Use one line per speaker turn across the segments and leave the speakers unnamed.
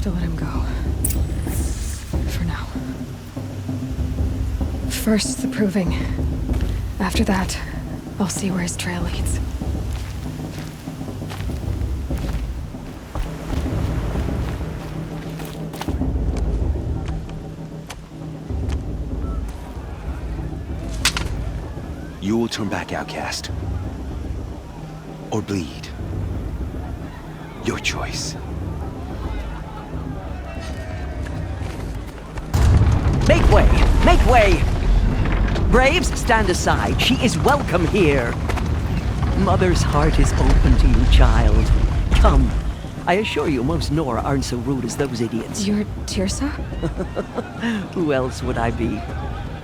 have to let him go. For now. First, the proving. After that, I'll see where his trail leads.
You will turn back, outcast. Or bleed. Your choice.
Make way! Make way! Braves, stand aside. She is welcome here. Mother's heart is open to you, child. Come. I assure you, most Nora aren't so rude as those idiots.
You're Teersa?
Who else would I be?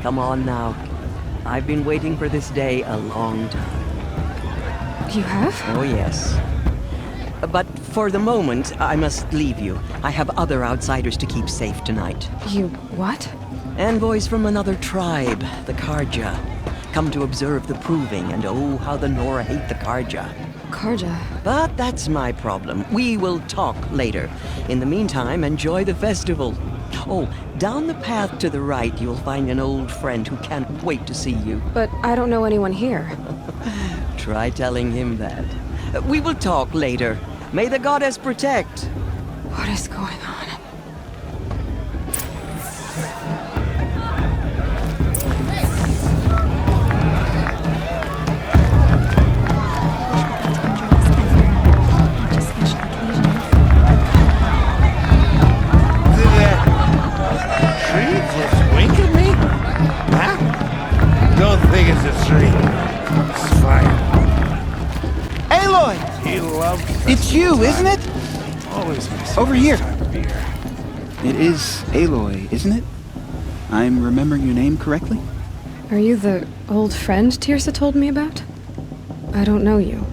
Come on now. I've been waiting for this day a long time.
You have?
Oh, yes. But for the moment, I must leave you. I have other outsiders to keep safe tonight.
You what?
Envoys from another tribe, the Carja. Come to observe the proving, and oh, how the Nora hate the Carja.
Carja?
But that's my problem. We will talk later. In the meantime, enjoy the festival. Oh, down the path to the right, you'll find an old friend who can't wait to see you.
But I don't know anyone here.
Try telling him that. We will talk later. May the goddess protect.
What is going on?
It's you, isn't it? Over here. It is Aloy, isn't it? I'm remembering your name correctly?
Are you the old friend Teersa told me about? I don't know you.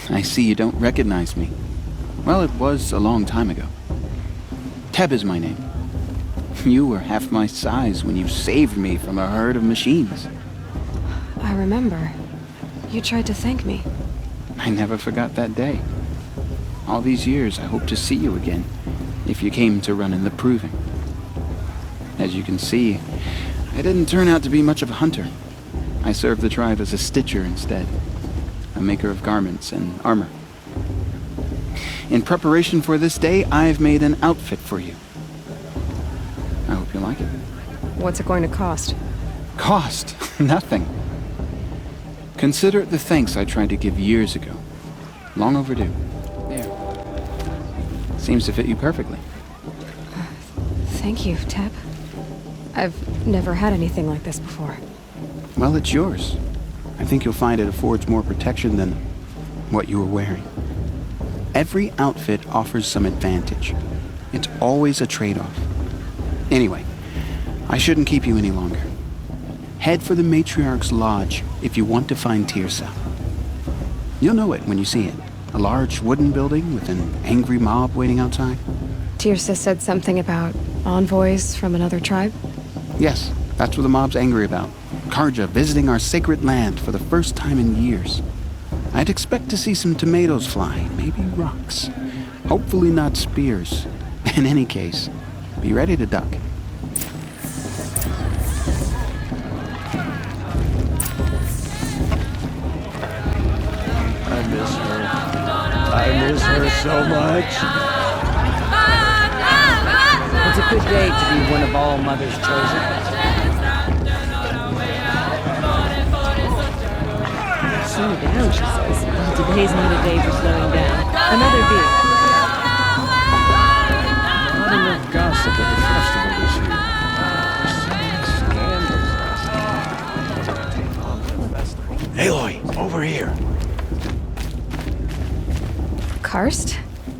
I see you don't recognize me. Well, it was a long time ago. Teb is my name. You were half my size when you saved me from a herd of machines.
I remember. You tried to thank me.
I never forgot that day. All these years, I hope to see you again, if you came to run in the proving. As you can see, I didn't turn out to be much of a hunter. I served the tribe as a stitcher instead, a maker of garments and armor. In preparation for this day, I've made an outfit for you. I hope you like it.
What's it going to cost?
Cost? Nothing. Consider it the thanks I tried to give years ago. Long overdue. There. Seems to fit you perfectly.
Thank you, Teb. I've never had anything like this before.
Well, it's yours. I think you'll find it affords more protection than what you were wearing. Every outfit offers some advantage. It's always a trade-off. Anyway, I shouldn't keep you any longer. Head for the Matriarch's Lodge if you want to find Teersa. You'll know it when you see it. A large wooden building with an angry mob waiting outside.
Teersa said something about envoys from another tribe?
Yes, that's what the mob's angry about. Carja visiting our sacred land for the first time in years. I'd expect to see some tomatoes fly, maybe rocks. Hopefully not spears. In any case, be ready to duck.
I miss her so much.
It's a good day to be one of all mothers chosen.
Slow down, she says. Well, today's not a day for slowing down. Another beer.
Not enough gossip at the festival this year.
Aloy, over here.
Karst?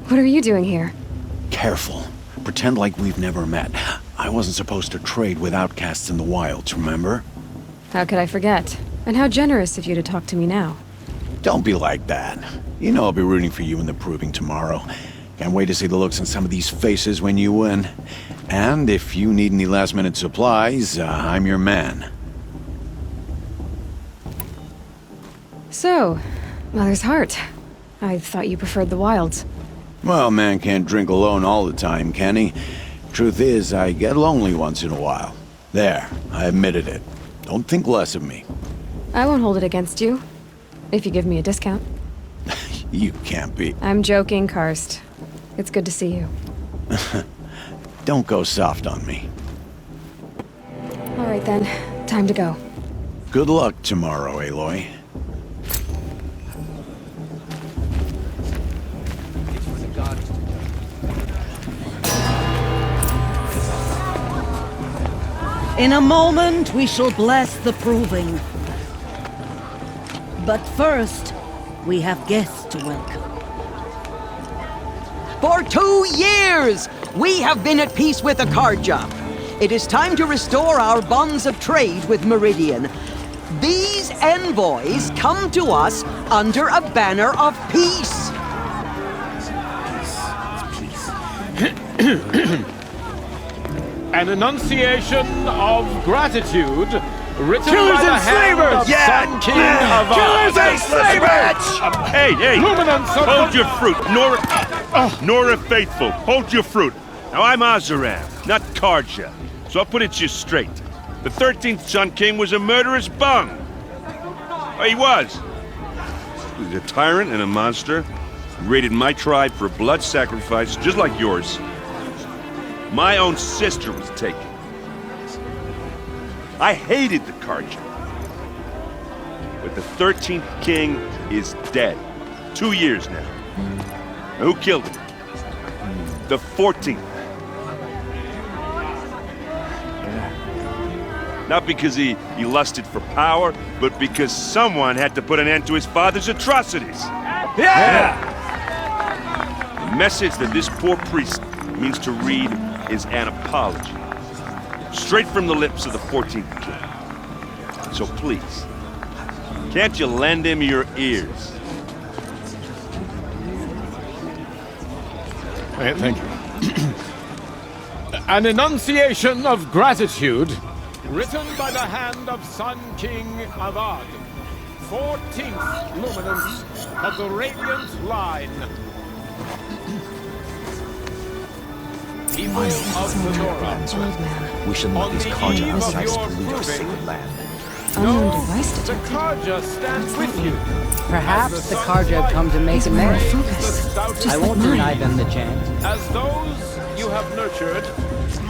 What are you doing here?
Careful. Pretend like we've never met. I wasn't supposed to trade with outcasts in the wilds, remember?
How could I forget? And how generous of you to talk to me now.
Don't be like that. You know I'll be rooting for you in the proving tomorrow. Can't wait to see the looks on some of these faces when you win. And if you need any last-minute supplies, I'm your man.
So, Mother's Heart. I thought you preferred the wilds.
Well, man can't drink alone all the time, can he? Truth is, I get lonely once in a while. There, I admitted it. Don't think less of me.
I won't hold it against you. If you give me a discount.
You can't be.
I'm joking, Karst. It's good to see you.
Don't go soft on me.
All right then, time to go.
Good luck tomorrow, Aloy.
In a moment, we shall bless the proving. But first, we have guests to welcome.
For 2 years, we have been at peace with Akarja. It is time to restore our bonds of trade with Meridian. These envoys come to us under a banner of peace.
An enunciation of gratitude written
Killers
by the
and
hand
slavers!
of Sun King of
Killers and slavers!
Hey,
Luminance of
hold
the-
your fruit. Nora Faithful, hold your fruit. Now, I'm Azaram, not Karja, so I'll put it to you straight. The 13th Sun King was a murderous bung. Oh, he was. He was a tyrant and a monster. He raided my tribe for blood sacrifice, just like yours. My own sister was taken. I hated the Karja. But the 13th king is dead. 2 years now. Now, who killed him? The 14th. Not because he lusted for power, but because someone had to put an end to his father's atrocities.
Yeah!
The message that this poor priest means to read is an apology. Straight from the lips of the 14th king. So please, can't you lend him your ears?
Thank you. An enunciation of gratitude written by the hand of Sun King Avad, 14th luminance of the Radiant Line. People of the Nora,
Old man.
We shall
on
not
the
these
eve
Karja
of
tries to
your
pollute our
proving,
sacred land.
Unknown
know
device
the
detected.
Karja stands with you.
Perhaps the Karja come to make amends.
Focus. Just
I
like
won't
mine.
deny them the chance.
As those you have nurtured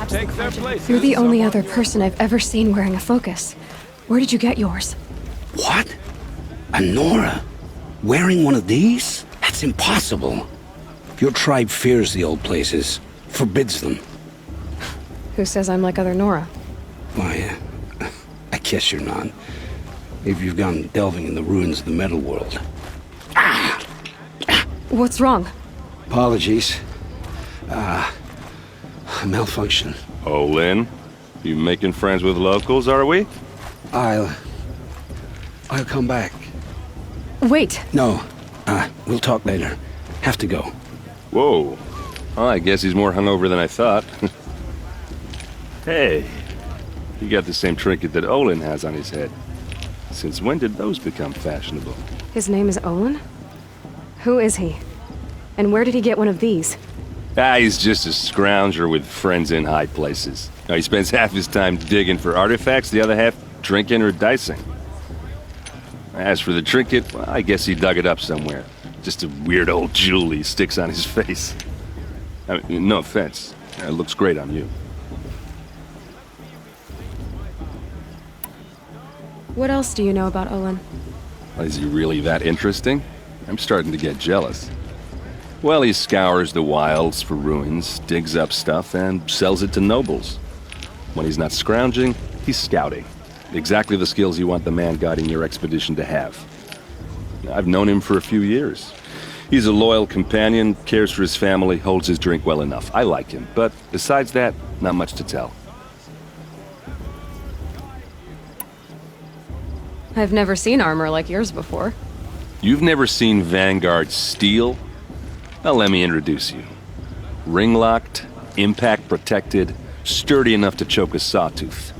take their places.
You're the only
among
other person I've ever seen wearing a focus. Where did you get yours?
What? A Nora? Wearing one of these? That's impossible. Your tribe fears the old places, forbids them.
Who says I'm like other Nora?
Why, I guess you're not. If you've gone delving in the ruins of the metal world.
What's wrong?
Apologies. Malfunction.
Oh, Lynn, you making friends with locals, are we?
I'll come back.
Wait.
No, we'll talk later. Have to go.
Whoa. Well, I guess he's more hungover than I thought. Hey, you got the same trinket that Olin has on his head. Since when did those become fashionable?
His name is Olin? Who is he? And where did he get one of these?
He's just a scrounger with friends in high places. Now, he spends half his time digging for artifacts, the other half drinking or dicing. As for the trinket, well, I guess he dug it up somewhere. Just a weird old jewel he sticks on his face. I mean, no offense. It looks great on you.
What else do you know about Olin?
Is he really that interesting? I'm starting to get jealous. Well, he scours the wilds for ruins, digs up stuff, and sells it to nobles. When he's not scrounging, he's scouting. Exactly the skills you want the man guiding your expedition to have. I've known him for a few years. He's a loyal companion, cares for his family, holds his drink well enough. I like him, but besides that, not much to tell.
I've never seen armor like yours before.
You've never seen Vanguard steel? Well, let me introduce you. Ring-locked, impact-protected, sturdy enough to choke a sawtooth.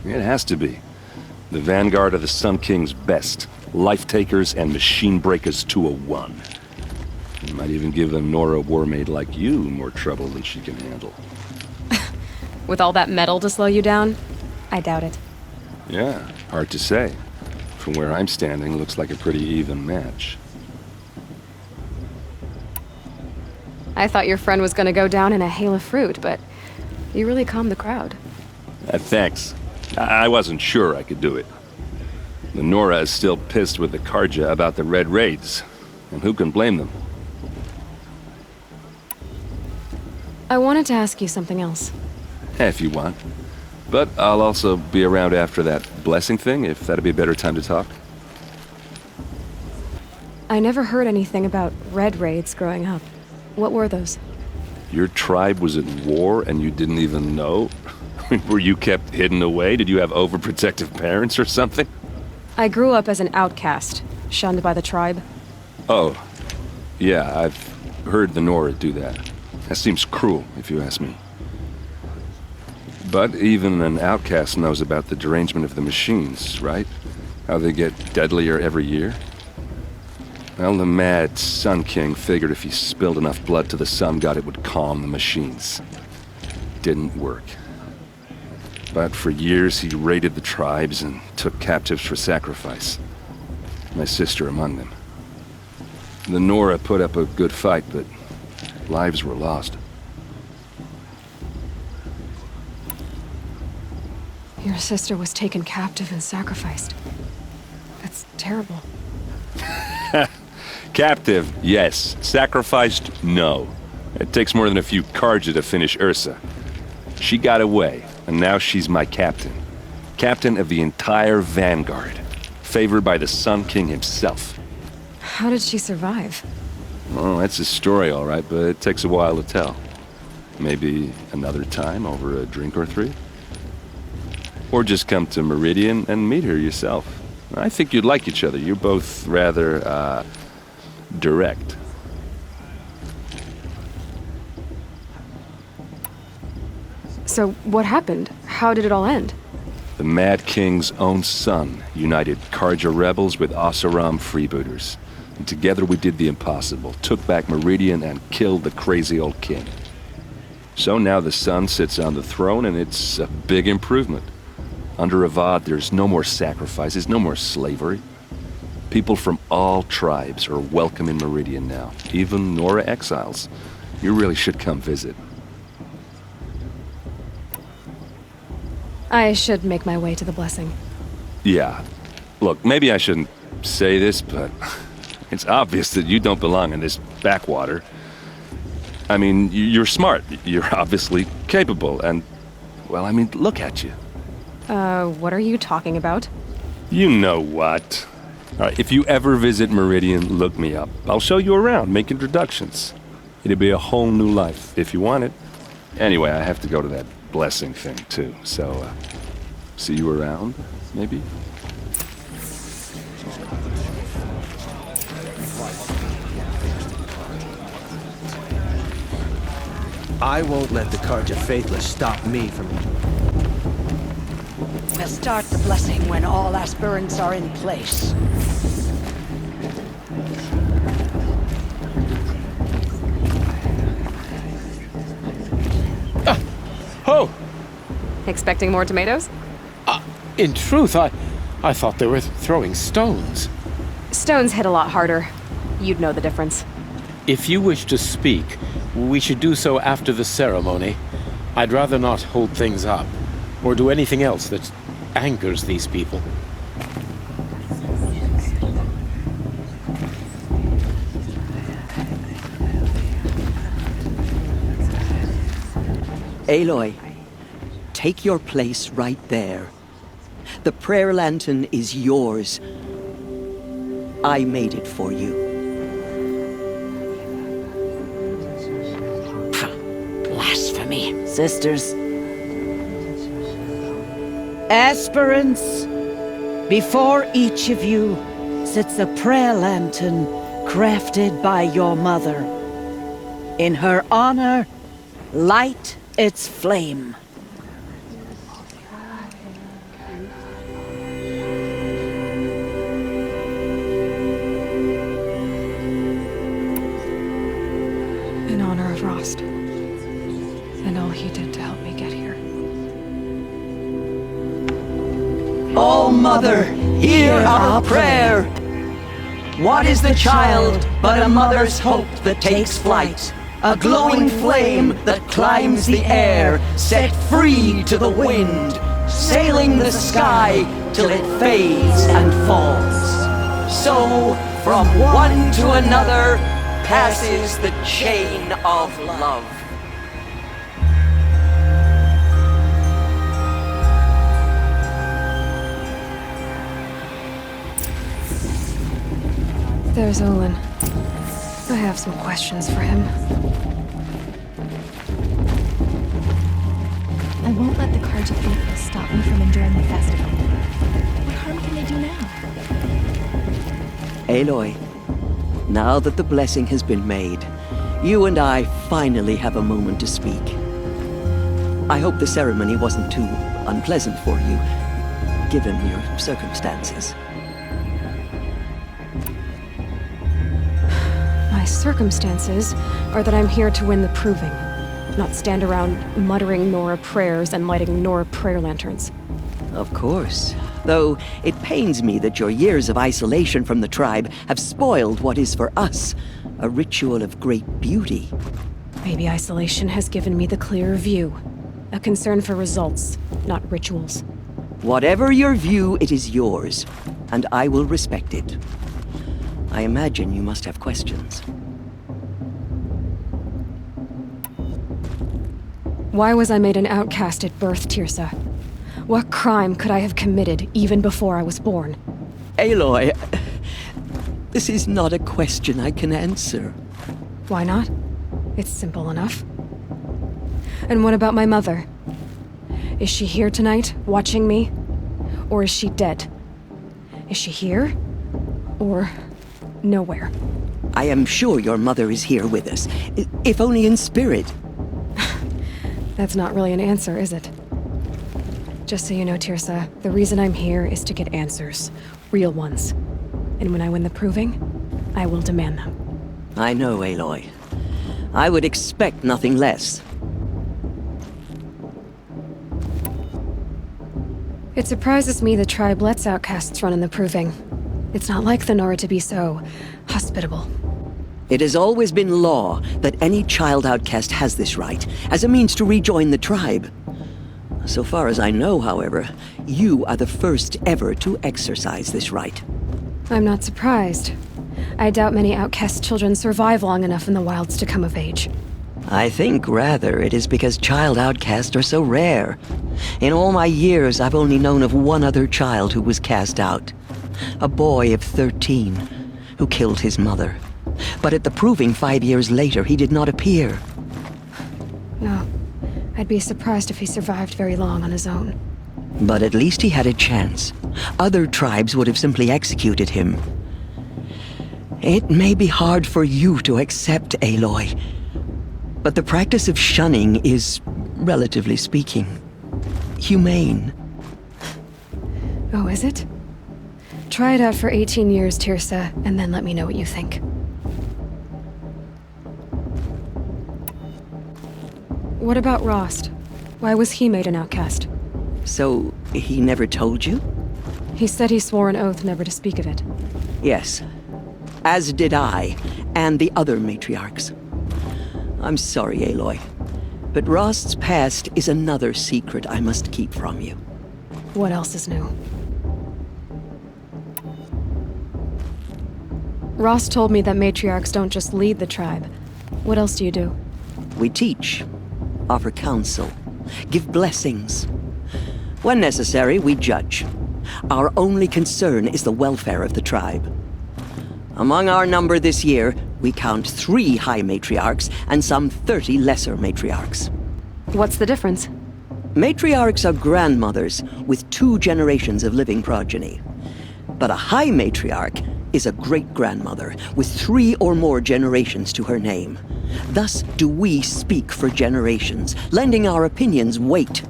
It has to be. The Vanguard are the Sun King's best. Life-takers and machine breakers to a one. It might even give a Nora Warmaid like you more trouble than she can handle.
With all that metal to slow you down? I doubt it.
Yeah, hard to say. From where I'm standing, looks like a pretty even match.
I thought your friend was gonna go down in a hail of fruit, but you really calmed the crowd.
Thanks. I wasn't sure I could do it. The Nora is still pissed with the Karja about the Red Raids, and who can blame them?
I wanted to ask you something else.
If you want. But I'll also be around after that blessing thing, if that'd be a better time to talk.
I never heard anything about Red Raids growing up. What were those?
Your tribe was at war and you didn't even know? Were you kept hidden away? Did you have overprotective parents or something?
I grew up as an outcast, shunned by the tribe.
Oh, yeah, I've heard the Nora do that. That seems cruel, if you ask me. But even an outcast knows about the derangement of the machines, right? How they get deadlier every year? Well, the mad Sun King figured if he spilled enough blood to the Sun God, it would calm the machines. Didn't work. But for years, he raided the tribes and took captives for sacrifice. My sister among them. The Nora put up a good fight, but lives were lost.
Your sister was taken captive and sacrificed. That's terrible.
Captive, yes. Sacrificed, no. It takes more than a few Karja to finish Ursa. She got away, and now she's my captain. Captain of the entire Vanguard. Favored by the Sun King himself.
How did she survive?
Oh, that's a story, all right, but it takes a while to tell. Maybe another time over a drink or three? Or just come to Meridian and meet her yourself. I think you'd like each other. You're both rather, direct.
So, what happened? How did it all end?
The Mad King's own son united Karja rebels with Oseram freebooters. And together we did the impossible, took back Meridian and killed the crazy old king. So now the son sits on the throne and it's a big improvement. Under Avad, there's no more sacrifices, no more slavery. People from all tribes are welcome in Meridian now, even Nora exiles. You really should come visit.
I should make my way to the blessing.
Yeah. Look, maybe I shouldn't say this, but it's obvious that you don't belong in this backwater. I mean, you're smart. You're obviously capable, and, well, I mean, look at you.
What are you talking about?
You know what. All right, if you ever visit Meridian, look me up. I'll show you around, make introductions. It'll be a whole new life, if you want it. Anyway, I have to go to that blessing thing, too, so, see you around, maybe?
I won't let the Karja Faithless stop me from...
We'll start the blessing when all aspirants are in place.
Oh!
Expecting more tomatoes?
In truth, I thought they were throwing stones.
Stones hit a lot harder. You'd know the difference.
If you wish to speak, we should do so after the ceremony. I'd rather not hold things up, or do anything else that angers these people.
Aloy, take your place right there. The prayer lantern is yours. I made it for you.
Blasphemy.
Sisters. Aspirants, before each of you sits a prayer lantern crafted by your mother. In her honor, light its flame.
Mother, hear our prayer. What is the child but a mother's hope that takes flight? A glowing flame that climbs the air, set free to the wind, sailing the sky till it fades and falls. So, from one to another, passes the chain of love.
There's Olin. I have some questions for him.
I won't let the Carja faithful stop me from enjoying the festival. What harm can they do now?
Aloy, now that the blessing has been made, you and I finally have a moment to speak. I hope the ceremony wasn't too unpleasant for you, given your circumstances.
My circumstances are that I'm here to win the proving, not stand around muttering Nora prayers and lighting Nora prayer lanterns.
Of course. Though it pains me that your years of isolation from the tribe have spoiled what is for us a ritual of great beauty.
Maybe isolation has given me the clearer view. A concern for results, not rituals.
Whatever your view, it is yours, and I will respect it. I imagine you must have questions.
Why was I made an outcast at birth, Tirsa? What crime could I have committed even before I was born?
Aloy, this is not a question I can answer.
Why not? It's simple enough. And what about my mother? Is she here tonight, watching me? Or is she dead? Is she here? Or nowhere?
I am sure your mother is here with us, if only in spirit.
That's not really an answer, is it? Just so you know, Tirsa, the reason I'm here is to get answers. Real ones. And when I win the proving, I will demand them.
I know, Aloy. I would expect nothing less.
It surprises me the tribe lets outcasts run in the proving. It's not like the Nora to be so hospitable.
It has always been law that any child outcast has this right, as a means to rejoin the tribe. So far as I know, however, you are the first ever to exercise this right.
I'm not surprised. I doubt many outcast children survive long enough in the wilds to come of age.
I think, rather, it is because child outcasts are so rare. In all my years, I've only known of one other child who was cast out. A boy of 13, who killed his mother. But at the proving 5 years later, he did not appear.
No. I'd be surprised if he survived very long on his own.
But at least he had a chance. Other tribes would have simply executed him. It may be hard for you to accept, Aloy, but the practice of shunning is, relatively speaking, humane.
Oh, is it? Try it out for 18 years, Tirsa, and then let me know what you think. What about Rost? Why was he made an outcast?
So, he never told you?
He said he swore an oath never to speak of it.
Yes. As did I, and the other matriarchs. I'm sorry, Aloy, but Rost's past is another secret I must keep from you.
What else is new? Rost told me that matriarchs don't just lead the tribe. What else do you do?
We teach, offer counsel, give blessings. When necessary, we judge. Our only concern is the welfare of the tribe. Among our number this year, we count 3 high matriarchs and some 30 lesser matriarchs.
What's the difference?
Matriarchs are grandmothers with 2 generations of living progeny. But a high matriarch is a great-grandmother with 3 or more generations to her name. Thus do we speak for generations, lending our opinions weight.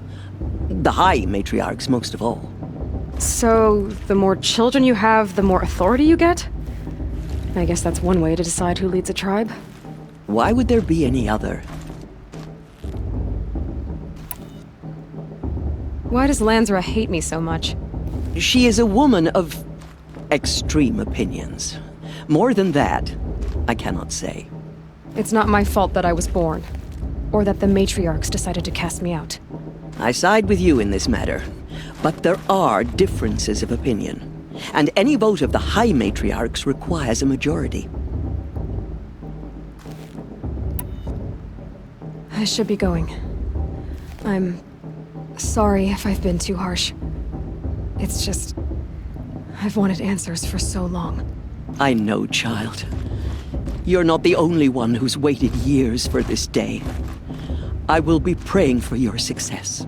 The high matriarchs most of all.
So, the more children you have, the more authority you get? I guess that's one way to decide who leads a tribe.
Why would there be any other?
Why does Lansra hate me so much?
She is a woman of extreme opinions. More than that, I cannot say.
It's not my fault that I was born, or that the matriarchs decided to cast me out.
I side with you in this matter, but there are differences of opinion, and any vote of the High Matriarchs requires a majority.
I should be going. I'm sorry if I've been too harsh. It's just... I've wanted answers for so long.
I know, child. You're not the only one who's waited years for this day. I will be praying for your success.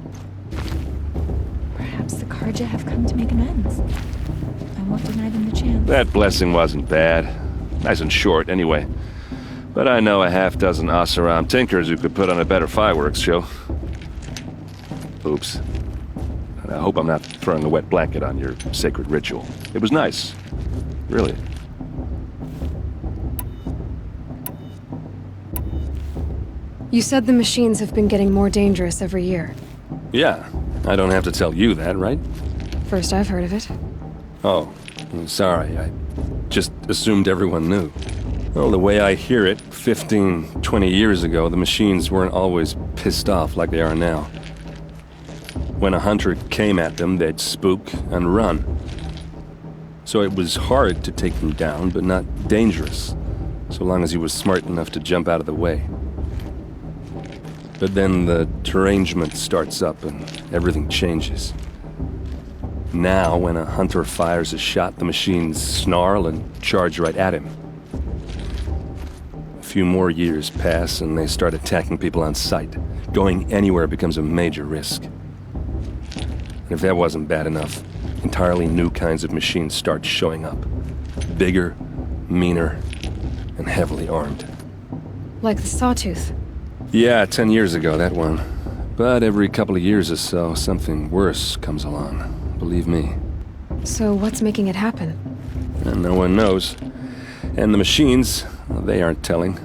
Perhaps the Karja have come to make amends. I won't deny them the chance.
That blessing wasn't bad. Nice and short, anyway. But I know a half-dozen Oseram tinkers who could put on a better fireworks show. Oops. And I hope I'm not throwing a wet blanket on your sacred ritual. It was nice. Really.
You said the machines have been getting more dangerous every year.
Yeah. I don't have to tell you that, right?
First I've heard of it.
Oh, I'm sorry. I just assumed everyone knew. Well, the way I hear it, 15, 20 years ago, the machines weren't always pissed off like they are now. When a hunter came at them, they'd spook and run. So it was hard to take them down, but not dangerous, so long as he was smart enough to jump out of the way. But then the derangement starts up and everything changes. Now, when a hunter fires a shot, the machines snarl and charge right at him. A few more years pass and they start attacking people on sight. Going anywhere becomes a major risk. And if that wasn't bad enough, entirely new kinds of machines start showing up. Bigger, meaner, and heavily armed.
Like the Sawtooth.
Yeah, 10 years ago, that one. But every couple of years or so, something worse comes along. Believe me.
So what's making it happen?
And no one knows. And the machines, well, they aren't telling.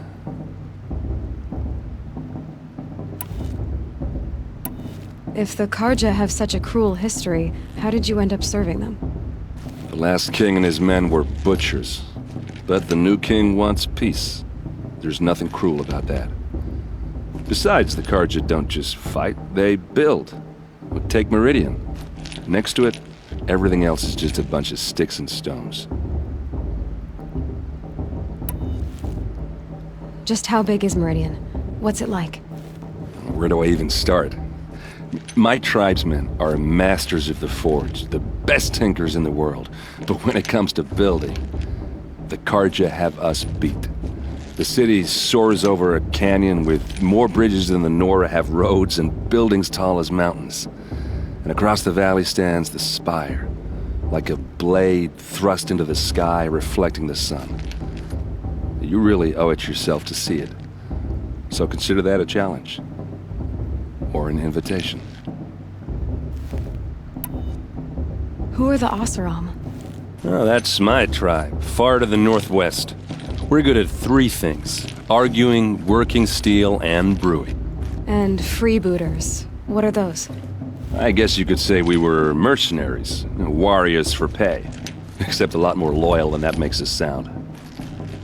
If the Karja have such a cruel history, how did you end up serving them?
The last king and his men were butchers. But the new king wants peace. There's nothing cruel about that. Besides, the Karja don't just fight, they build. But take Meridian. Next to it, everything else is just a bunch of sticks and stones.
Just how big is Meridian? What's it like?
Where do I even start? My tribesmen are masters of the forge, the best tinkers in the world. But when it comes to building, the Karja have us beat. The city soars over a canyon with more bridges than the Nora have roads and buildings tall as mountains. And across the valley stands the spire, like a blade thrust into the sky reflecting the sun. You really owe it yourself to see it. So consider that a challenge. Or an invitation.
Who are the Oseram?
Oh, that's my tribe, far to the northwest. We're good at three things: arguing, working steel, and brewing.
And freebooters. What are those?
I guess you could say we were mercenaries, warriors for pay. Except a lot more loyal than that makes us sound.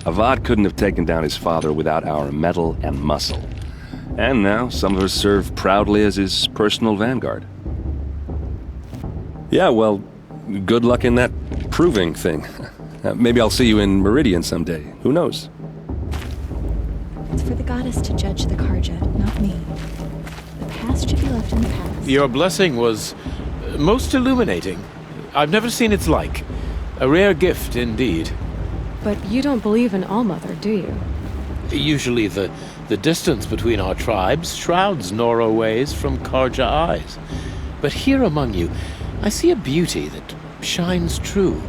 Avad couldn't have taken down his father without our metal and muscle. And now some of us serve proudly as his personal vanguard. Yeah, well, good luck in that proving thing. Maybe I'll see you in Meridian someday. Who knows?
It's for the goddess to judge the Karja, not me. The past should be left in the past.
Your blessing was most illuminating. I've never seen its like. A rare gift indeed.
But you don't believe in Allmother, do you?
Usually the distance between our tribes shrouds Nora ways from Karja eyes. But here among you, I see a beauty that shines true.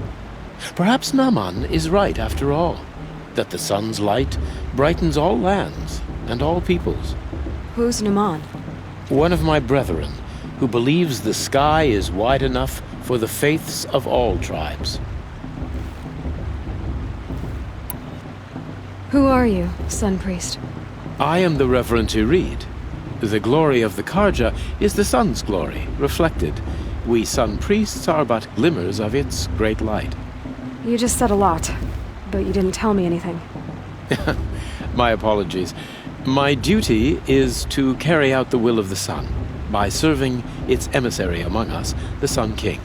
Perhaps Naman is right after all, that the sun's light brightens all lands and all peoples.
Who's Naman?
One of my brethren, who believes the sky is wide enough for the faiths of all tribes.
Who are you, Sun Priest?
I am the Reverend Irid. The glory of the Karja is the sun's glory, reflected, We Sun Priests are but glimmers of its great light.
You just said a lot, but you didn't tell me anything.
My apologies. My duty is to carry out the will of the Sun by serving its emissary among us, the Sun King.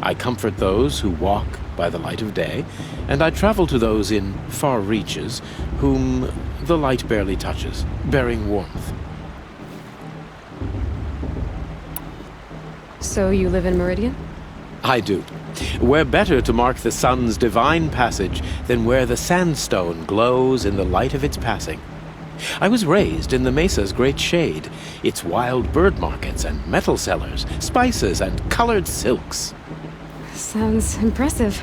I comfort those who walk by the light of day, and I travel to those in far reaches whom the light barely touches, bearing warmth.
So you live in Meridian?
I do. Where better to mark the sun's divine passage than where the sandstone glows in the light of its passing? I was raised in the mesa's great shade, its wild bird markets and metal cellars, spices and colored silks.
Sounds impressive.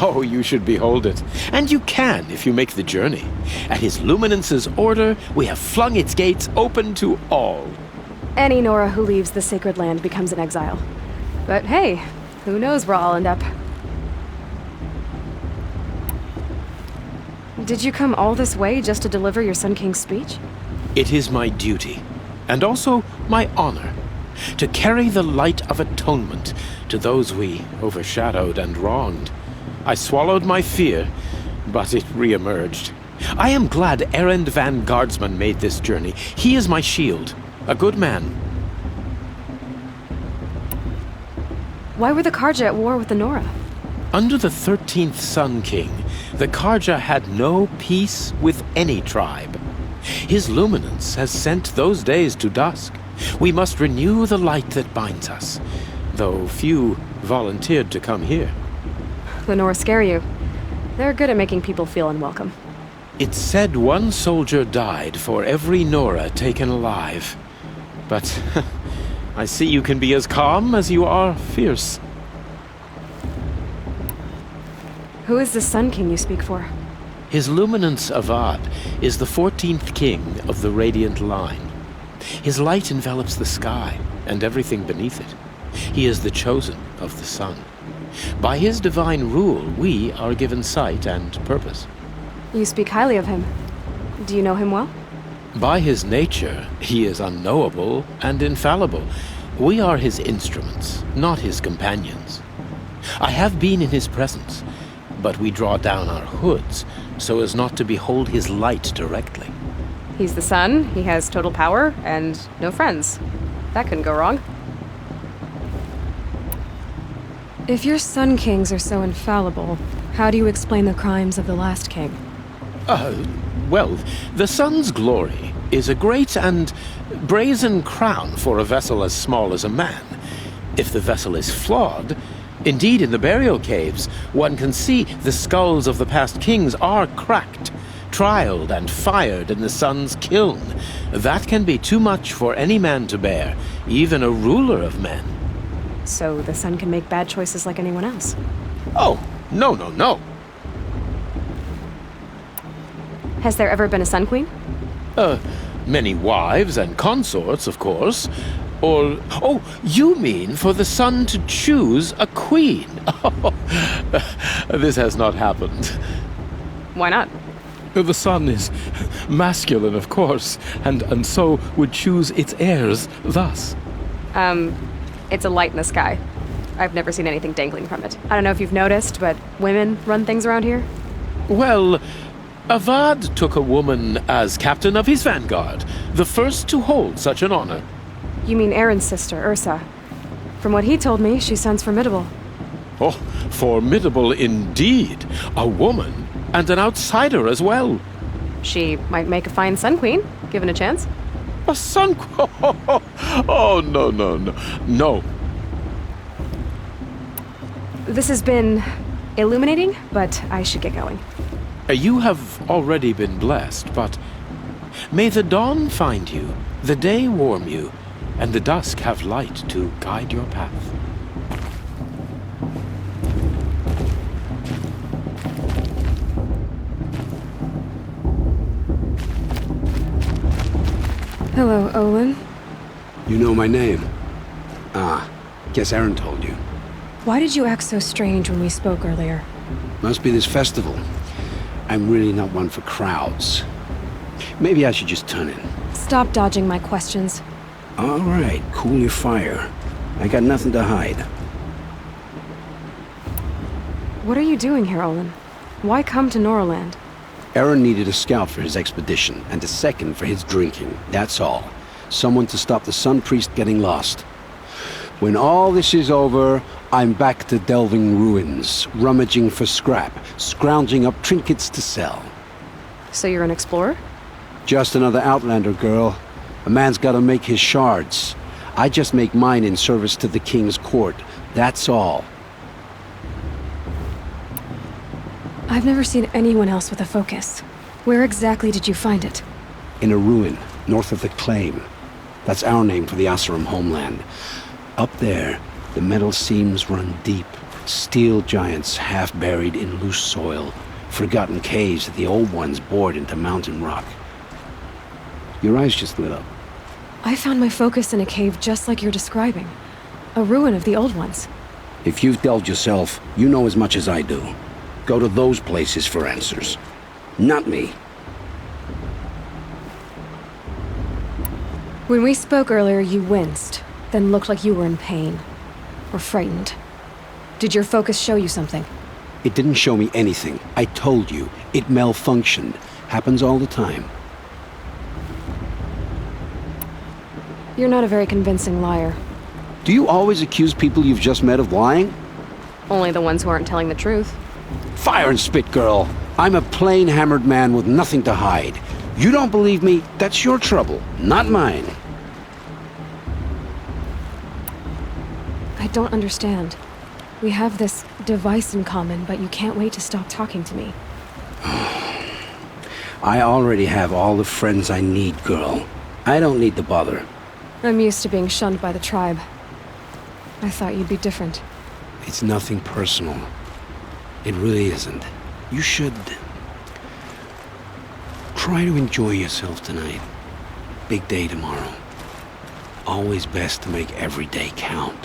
Oh, you should behold it. And you can if you make the journey. At his luminance's order, we have flung its gates open to all.
Any Nora who leaves the sacred land becomes an exile. But hey, who knows where I'll end up. Did you come all this way just to deliver your Sun King's speech?
It is my duty, and also my honor, to carry the light of atonement to those we overshadowed and wronged. I swallowed my fear, but it re-emerged. I am glad Erend van Guardsman made this journey. He is my shield, a good man.
Why were the Karja at war with the Nora?
Under the 13th Sun King, the Karja had no peace with any tribe. His luminance has sent those days to dusk. We must renew the light that binds us, though few volunteered to come here.
The Nora scare you. They're good at making people feel unwelcome.
It's said one soldier died for every Nora taken alive. But I see you can be as calm as you are fierce.
Who is the Sun King you speak for?
His Luminance Avad is the 14th king of the Radiant Line. His light envelops the sky and everything beneath it. He is the chosen of the sun. By his divine rule, we are given sight and purpose.
You speak highly of him. Do you know him well?
By his nature, he is unknowable and infallible. We are his instruments, not his companions. I have been in his presence, but we draw down our hoods so as not to behold his light directly.
He's the sun, he has total power, and no friends. That couldn't go wrong. If your Sun Kings are so infallible, how do you explain the crimes of the last king?
Well, the sun's glory is a great and brazen crown for a vessel as small as a man. If the vessel is flawed, indeed in the burial caves, one can see the skulls of the past kings are cracked, trialed and fired in the sun's kiln. That can be too much for any man to bear, even a ruler of men.
So the sun can make bad choices like anyone else?
Oh, no, no, no.
Has there ever been a Sun Queen?
Many wives and consorts, of course. Or, oh, you mean for the sun to choose a queen? This has not happened.
Why not?
The sun is masculine, of course, and so would choose its heirs thus.
It's a light in the sky. I've never seen anything dangling from it. I don't know if you've noticed, but women run things around here.
Well, Avad took a woman as captain of his vanguard, the first to hold such an honor.
You mean Aaron's sister, Ursa. From what he told me, she sounds formidable.
Oh, formidable indeed. A woman, and an outsider as well.
She might make a fine Sun Queen, given a chance.
A Sun Queen? Oh, no, no, no. No.
This has been illuminating, but I should get going.
You have already been blessed, but may the dawn find you, the day warm you, and the dusk have light to guide your path.
Hello, Olin.
You know my name? Guess Aaron told you.
Why did you act so strange when we spoke earlier?
Must be this festival. I'm really not one for crowds. Maybe I should just turn in.
Stop dodging my questions.
All right, cool your fire. I got nothing to hide.
What are you doing here, Olin? Why come to Norland?
Aaron needed a scout for his expedition, and a second for his drinking. That's all. Someone to stop the Sun Priest getting lost. When all this is over, I'm back to delving ruins, rummaging for scrap, scrounging up trinkets to sell.
So you're an explorer?
Just another Outlander, girl. A man's gotta make his shards. I just make mine in service to the King's court. That's all.
I've never seen anyone else with a focus. Where exactly did you find it?
In a ruin, north of the Claim. That's our name for the Oseram homeland. Up there, the metal seams run deep. Steel giants half buried in loose soil. Forgotten caves that the old ones bored into mountain rock. Your eyes just lit up.
I found my focus in a cave just like you're describing. A ruin of the old ones.
If you've delved yourself, you know as much as I do. Go to those places for answers. Not me.
When we spoke earlier, you winced, then looked like you were in pain. Or frightened. Did your focus show you something?
It didn't show me anything. I told you. It malfunctioned. Happens all the time.
You're not a very convincing liar.
Do you always accuse people you've just met of lying?
Only the ones who aren't telling the truth.
Fire and spit, girl. I'm a plain hammered man with nothing to hide. You don't believe me, that's your trouble, not mine.
I don't understand. We have this device in common, but you can't wait to stop talking to me.
I already have all the friends I need, girl. I don't need the bother.
I'm used to being shunned by the tribe. I thought you'd be different.
It's nothing personal. It really isn't. You should try to enjoy yourself tonight. Big day tomorrow. Always best to make every day count.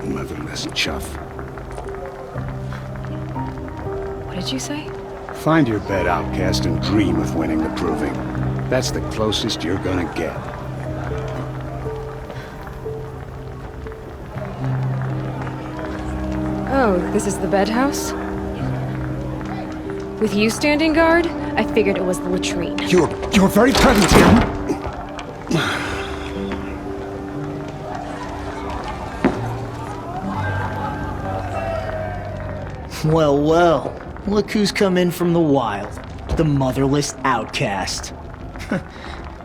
Motherless chuff.
What did you say?
Find your bed, outcast, and dream of winning the proving. That's the closest you're gonna get.
Oh, this is the bed house? With you standing guard, I figured it was the latrine.
Your very presence here.
Well, well. Look who's come in from the wild. The motherless outcast.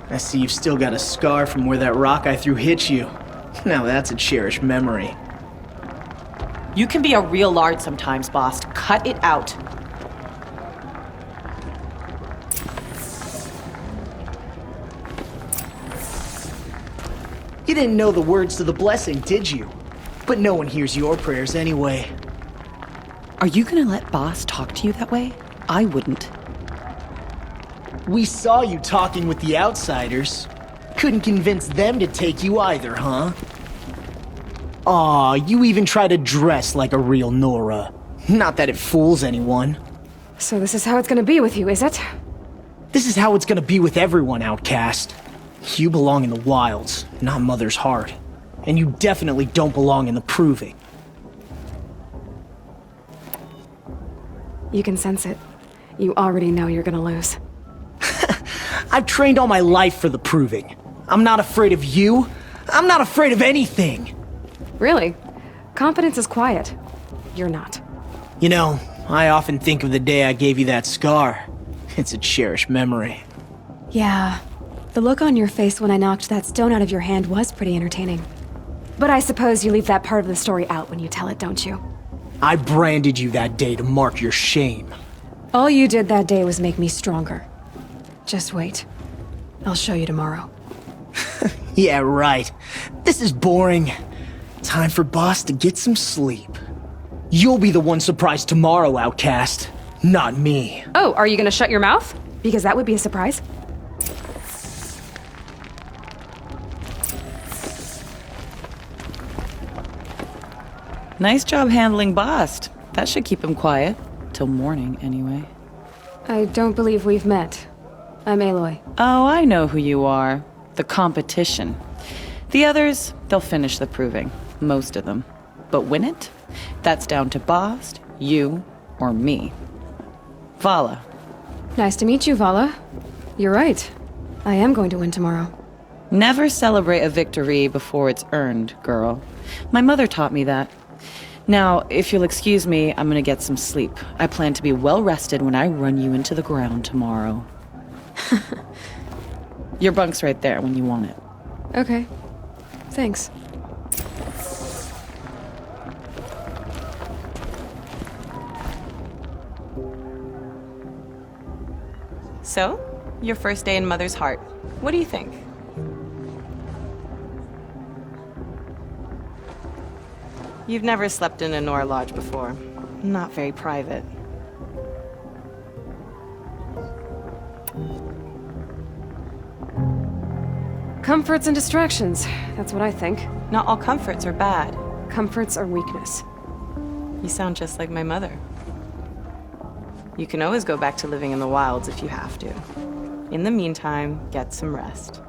I see you've still got a scar from where that rock I threw hit you. Now that's a cherished memory.
You can be a real lard sometimes, boss. Cut it out.
You didn't know the words to the blessing, did you? But no one hears your prayers anyway.
Are you gonna let boss talk to you that way? I wouldn't.
We saw you talking with the outsiders. Couldn't convince them to take you either, huh? Aw, you even try to dress like a real Nora. Not that it fools anyone.
So this is how it's gonna be with you, is it?
This is how it's gonna be with everyone, outcast. You belong in the wilds, not Mother's Heart. And you definitely don't belong in the Proving.
You can sense it. You already know you're gonna lose.
I've trained all my life for the Proving. I'm not afraid of you. I'm not afraid of anything.
Really? Competence is quiet. You're not.
You know, I often think of the day I gave you that scar. It's a cherished memory.
Yeah. The look on your face when I knocked that stone out of your hand was pretty entertaining. But I suppose you leave that part of the story out when you tell it, don't you?
I branded you that day to mark your shame.
All you did that day was make me stronger. Just wait. I'll show you tomorrow.
Yeah, right. This is boring. Time for boss to get some sleep. You'll be the one surprised tomorrow, outcast. Not me.
Oh, are you gonna shut your mouth? Because that would be a surprise.
Nice job handling Bast. That should keep him quiet. Till morning, anyway.
I don't believe we've met. I'm Aloy.
Oh, I know who you are. The competition. The others, they'll finish the proving. Most of them. But win it? That's down to Bast, you, or me. Vala.
Nice to meet you, Vala. You're right. I am going to win tomorrow.
Never celebrate a victory before it's earned, girl. My mother taught me that. Now, if you'll excuse me, I'm gonna get some sleep. I plan to be well rested when I run you into the ground tomorrow. Your bunk's right there when you want it.
Okay. Thanks.
So, your first day in Mother's Heart. What do you think? You've never slept in a Nora Lodge before. Not very private.
Comforts and distractions. That's what I think.
Not all comforts are bad.
Comforts are weakness.
You sound just like my mother. You can always go back to living in the wilds if you have to. In the meantime, get some rest.